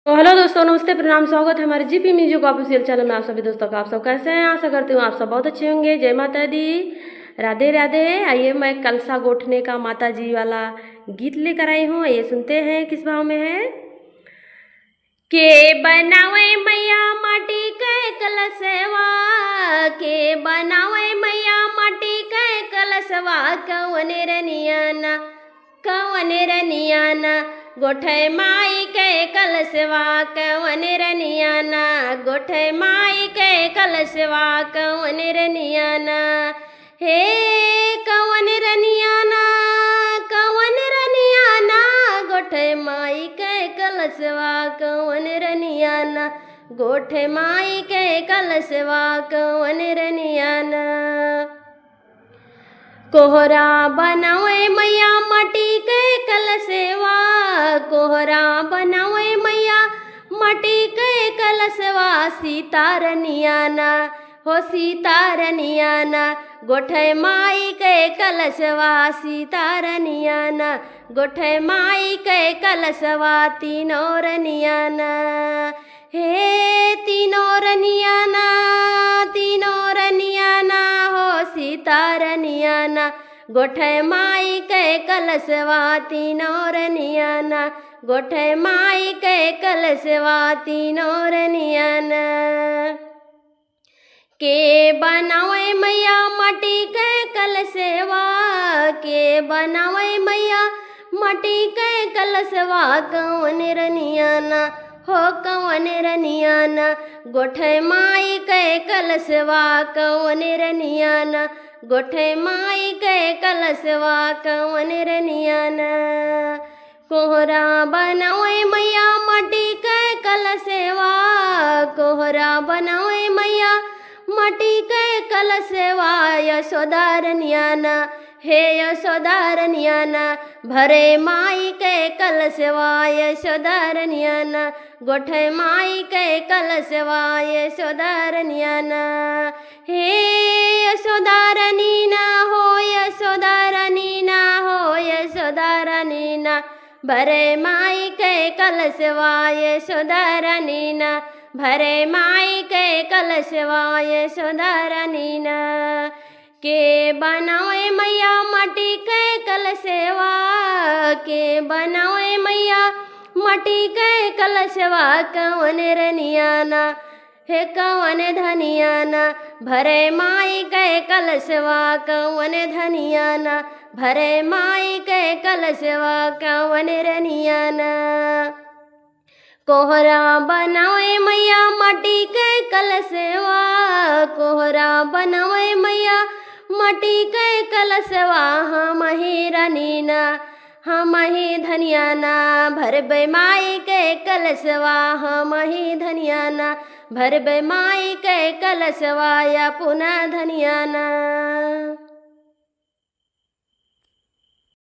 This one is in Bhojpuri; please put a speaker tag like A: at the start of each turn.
A: तो हेलो दोस्तों, नमस्ते, प्रणाम, स्वागत है हमारे जीपी म्यूजिक ऑफिशियल चैनल में। आप सभी दोस्तों का आप सब कैसे हैं? आशा करती हूँ आप सब बहुत अच्छे होंगे। जय माता दी, राधे राधे। आइए मैं कलसा गोठने का माता जी वाला गीत लेकर आई हूँ। आइए सुनते हैं किस भाव में है। के बनावे मैया माटी के कलशवा, के बनावे मैया माटी के कलशवा, कवन रनियाना कवन रनियाना गोठे माई के कलशवा, कवन रनियाना गोठे माई के कलशवा, कवन रनियाना हे कवन रनियाना कवन रनियाना गोठे माई के कलशवा, कवन रनियाना गोठे माई के कलशवा, कवन रनियाना। कोहरा बनावे मैया माटी के कलशवा, कोहरा बनावे मैया माटी के कलशवा, सीता रनियाना हो सीता रनियाना गोठे माई के कलशवा, सीता रनियाना गोठे माई के कलशवा, तीनों रनियाना हे तीनों रनियाना हो सीता रनियाना गोठे माई के कलशवा, तीनों रनियाना गोठे माई के कलशवा, तीनों रनियाना। के बनावे मैया माटी के कलशवा, के बनावे मैया माटी के कलशवा, कवन रनियाना हो कवन रनियाना गोठे माई के कलशवा, कवन रनियाना गोठे माई के कलशवा, कवन रनियाना। कोहरा बनावे मैया माटी के कलशवा, कोहरा बनावे मैया माटी के कलशवा, यशोदा रनियाना हे यशोदा रनियाना भरे माई के कलशवा, यशोदा रनियाना गोठे माई के कलशवा, यशोदा रनियाना हे यशोदा रनीना हो यशोदा रनीना हो यशोदा रनीना भरे माई के कलशवा, यशोदा रनीना भरे माई के कलशवा, यशोदा रनीना। के बनावे मैया माटी के कलशवा, के बनावे मैया माटी के कलशवा, कवन रनियाना हे कवन धनियाना भरे माई के कलशवा, कवन धनियाना भरे माई के कलशवा, कवन रनियाना। कोहरा बनावे मैया माटी के कलशवा, कोहरा बनावे मैया माटी के कलशवा, हम ही रनीना हम ही धनियाना भरबे माई के कलशवा, हम ही धनियाना भरबे माई के कलशवा, या पुनः धनियाना।